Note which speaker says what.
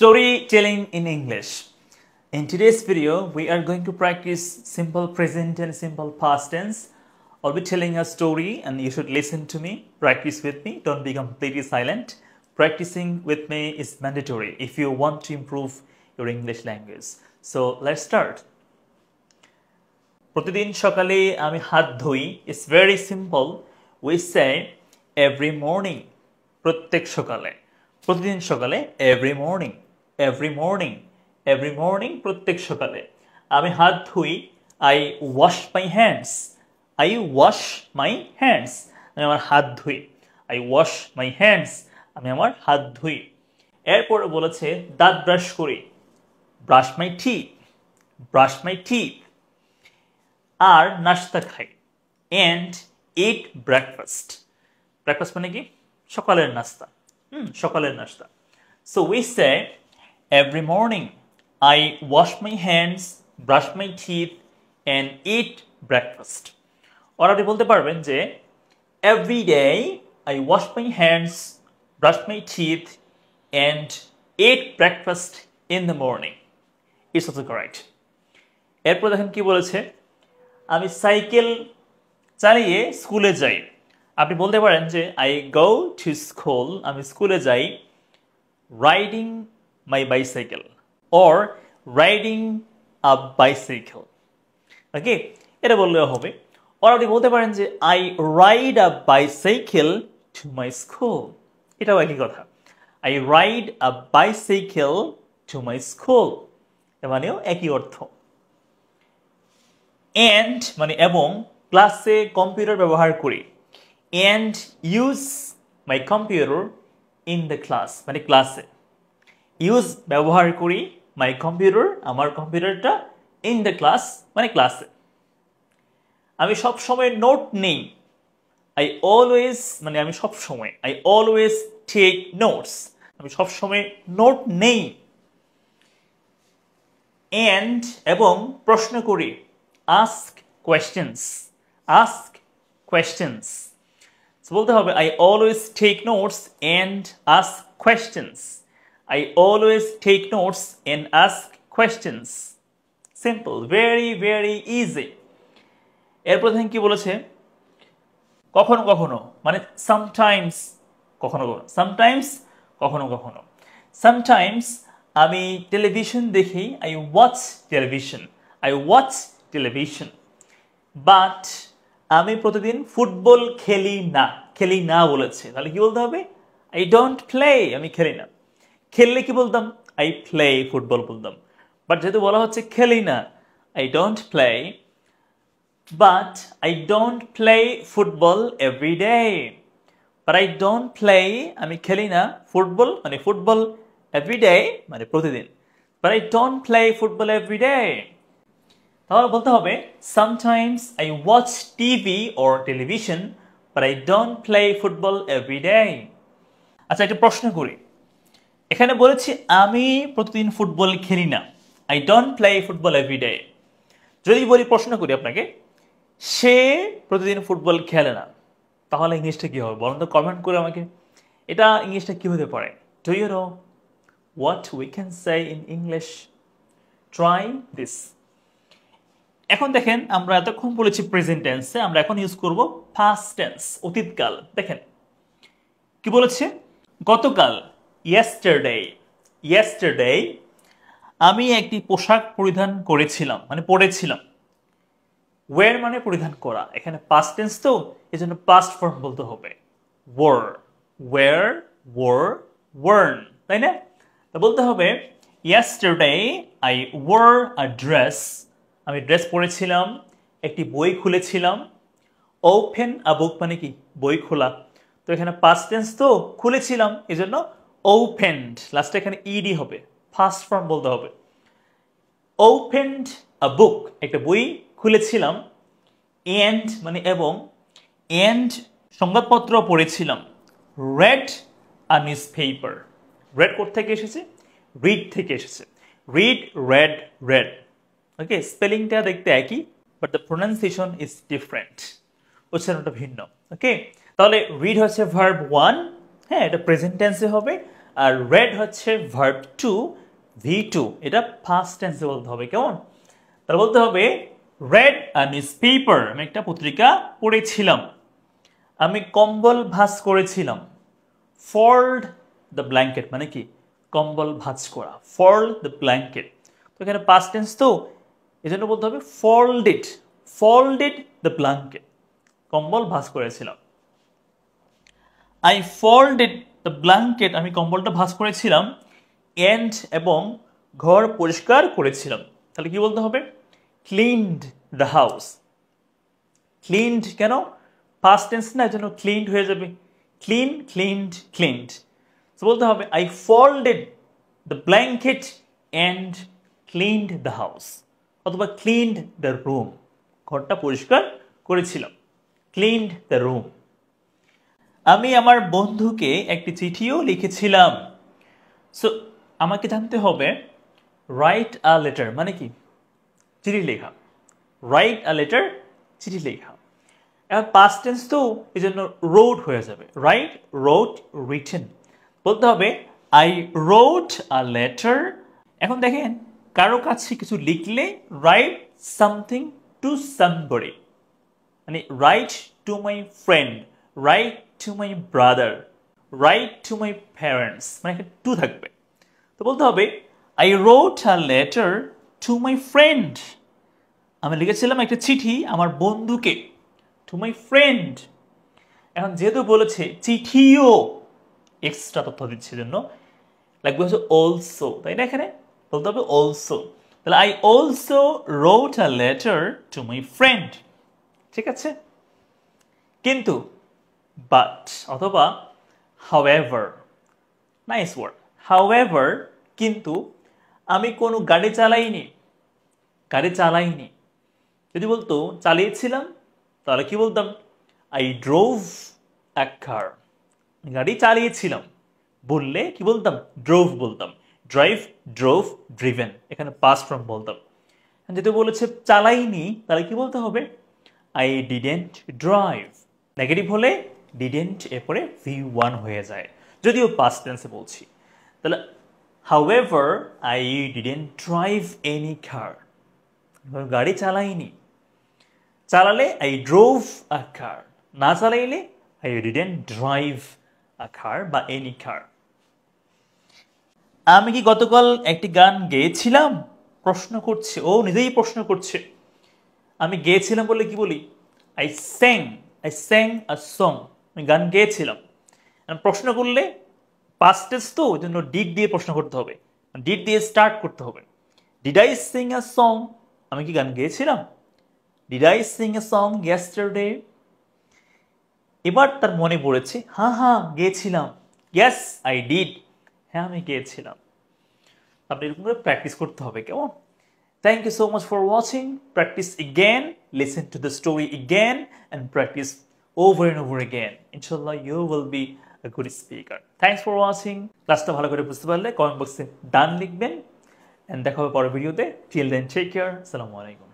Speaker 1: Storytelling in English. In today's video, we are going to practice simple present and simple past tense. I'll be telling a story and you should listen to me, practice with me, don't be completely silent. Practicing with me is mandatory if you want to improve your English language. So let's start. প্রতিদিন সকালে আমি হাত ধুই. It's very simple. We say every morning. প্রত্যেক সকালে. প্রতিদিন সকালে every morning. Every morning. Every morning প্রত্যেক সকালে আমি হাত ধুই. I wash my hands. I wash my hands. আমি আমার হাত ধুই. I wash my hands. আমি আমার হাত ধুই. এরপর বলেছে দাঁত ব্রাশ করি. Brush my teeth. Brush my teeth. আর নাস্তা খাই. And eat breakfast. Breakfast মানে কি? সকালের নাস্তা. সকালের নাস্তা. So we say every morning I wash my hands, brush my teeth and eat breakfast. Or আপনি বলতে পারবেন যে every day I wash my hands, brush my teeth and eat breakfast in the morning. It's also correct. এরপর দেখেন কি বলেছে আমি cycle চালিয়ে স্কুলে যাই. আপনি বলতে পারেন যে I go to school, আমি স্কুলে যাই riding my bicycle or riding a bicycle. ওকে, এটা বললেও হবে. আর আপনি বলতে পারেন যে I ride a bicycle to my school. এটাও একই কথা. I ride a bicycle to my school. এর মানেও একই অর্থ. And মানে এবং ক্লাসে কম্পিউটার ব্যবহার করি. And use my computer in the class. মানে ক্লাসে. Use ব্যবহার করি my computer, আমার কম্পিউটারটা in the class মানে ক্লাসে. আমি সব সময় নোট নেই. I always মানে আমি সব সময় I always take notes. আমি সব সময় নোট নেই. And এবং প্রশ্ন করি. Ask questions. Ask questions. So বলতে হবে I always take notes and ask questions. I always take notes and ask questions. Simple, very very easy. এরপর দেখেন কি বলেছে কখনো কখনো মানে sometimes কখনো কখনো sometimes কখনো কখনো sometimes আমি টেলিভিশন দেখি I watch television. I watch television. But আমি প্রতিদিন ফুটবল খেলি না বলেছে. তাহলে কি বলতে হবে I don't play, আমি খেলি না. খেললে কি বলতাম I play ফুটবল বলতাম. বাট যেহেতু বলা হচ্ছে খেলি না I don't play. But I don't play football every day. But I don't play আমি খেলি না ফুটবল মানে ফুটবল every day মানে প্রতিদিন. But I don't play football every day. তাহলে বলতে হবে sometimes I watch TV or television but I don't play football every day. আচ্ছা একটা প্রশ্ন করি. এখানে বলেছি আমি প্রতিদিন ফুটবল খেলি না. I don't play football every day. যদি বলি প্রশ্ন করি আপনাকে সে প্রতিদিন ফুটবল খেলে না তাহলে ইংলিশটা কি হবে বলুন তো কমেন্ট করে আমাকে. এটা ইংলিশটা কি হতে পারে? Do you know what we can say in English? Try this. এখন দেখেন আমরা এতক্ষণ বলেছি প্রেজেন্ট টেন্সে, আমরা এখন ইউজ করব পাস্ট টেন্স অতীতকাল. দেখেন কি বলেছে গতকাল yesterday আমি একটি পোশাক পরিধান করেছিলাম মানে পরেছিলাম. wear মানে পরিধান করা, এখানে পাস্ট টেন্স তো এজন্য পাস্ট ফর্ম বলতে হবে wore. wear, wore, worn, তাই না? তো বলতে হবে yesterday I wore a dress. আমি ড্রেস পরেছিলাম, একটি বই খুলেছিলাম. ওপেন আ বুক মানে কি বই খোলা. তো এখানে পাস্ট টেন্স তো খুলেছিলাম এজন্য ওপেন্ড, লাস্টে এখানে ইডি হবে, ফার্স্ট ফর্ম বলতে হবে. ওপেন্ড আ বুক একটা বই খুলেছিলাম. এন্ড মানে এবং এন্ড সংবাদপত্র পড়েছিলাম. Read a newspaper. Read কোথা থেকে এসেছে? রিড থেকে এসেছে. Read read read. ওকে, স্পেলিংটা দেখতে একই but the pronunciation is different, উচ্চারণটা ভিন্ন. ওকে, তাহলে রিড হচ্ছে ভার্ব 1. হ্যাঁ, এটা প্রেজেন্ট টেন্সে হবে আর read হচ্ছে verb to V2, এটা past tense বলতে হবে, কেমন? তাহলে বলতে হবে read a newspaper, আমি একটা পত্রিকা পড়েছিলাম। আমি কম্বল ভাঁজ করেছিলাম। fold the blanket মানে কি? কম্বল ভাঁজ করা, fold the blanket। তো এখানে past tense তো, এজন্য বলতে হবে folded the blanket, কম্বল ভাঁজ করেছিলাম। I folded the blanket, আমি কম্বলটা ভাঁজ করেছিলাম। and এবং ঘর পরিষ্কার করেছিলাম। তাহলে কি বলতে হবে? cleaned the house। cleaned কেন? past tense না, এজন্য cleaned হয়ে যাবে। cleaned। তো বলতে হবে I folded the blanket and cleaned the house, অথবা cleaned the room, ঘরটা পরিষ্কার করেছিলাম। cleaned the room। আমি আমার বন্ধুকে একটি চিঠিও লিখেছিলাম। সো আমাকে জানতে হবে write a letter মানে কি? চিঠি লেখা। write a letter, চিঠি লেখা। এখন past tense তো, এজন্য wrote হয়ে যাবে। wrote, written। বলতে হবে I wrote a letter। এখন দেখেন, কারো কাছে কিছু লিখলে write something to somebody, মানে write to my friend, write to my brother, write to my parents, মানে একটা to থাকবে। তো বলতে হবে I wrote a letter to my friend, আমি লিখেছিলাম একটা চিঠি আমার বন্ধুকে, to my friend। এখন যেহেতু বলেছে চিঠিও, এক্সট্রা তথ্য দিচ্ছে জন্য লাগবে হচ্ছে also, তাই না? এখানে বলতে হবে also। তাহলে I also wrote a letter to my friend, ঠিক আছে? কিন্তু but অথবা however, নাইস ওয়ার্ড, however, কিন্তু আমি কোনো গাড়ি চালাইনি। যদি বলতো চালিয়েছিলাম, তাহলে কি বলতাম? I drove a car, গাড়ি চালিয়েছিলাম। বললে কি বলতাম? drove বলতাম। drive, drove, driven, এখানে past form বলতাম। যদি বলেছে চালাইনি, তাহলে কি বলতে হবে? I didn't drive। নেগেটিভ হলে didn't এরপরে V1 হয়ে যায়, যদিও past tense বলছি। তাহলে however, I didn't drive any car, গাড়ি চালাইনি। চালালে I drove a car, না চালাইলে I didn't drive a car বা any car। আমি কি গতকাল একটি গান গেয়েছিলাম? প্রশ্ন করছে, ও নিজেই প্রশ্ন করছে। আমি গেয়েছিলাম বলে কি বলি? I sang a song, আমি গান গেয়েছিলাম। প্রশ্ন করলে past tense তো, ওই জন্য did দিয়ে প্রশ্ন করতে হবে, did দিয়ে স্টার্ট করতে হবে। Did I sing a song, আমি কি গান গেয়েছিলাম? Did I sing a song yesterday? এবার তার মনে পড়েছে, হ্যাঁ গেয়েছিলাম। Yes, I did, হ্যাঁ আমি গেয়েছিলাম। আপনি এরকম করে প্র্যাকটিস করতে হবে, কেমন? Thank you so much for watching. Practice again, listen to the story again, and practice over and over again. Inshallah, you will be a good speaker. Thanks for watching. ক্লাসটা ভালো করে বুঝতে পারলে কমেন্ট বক্সে ডান লিখবেন, and দেখা হবে পরের ভিডিওতে। Till then, take care. Assalamu alaikum.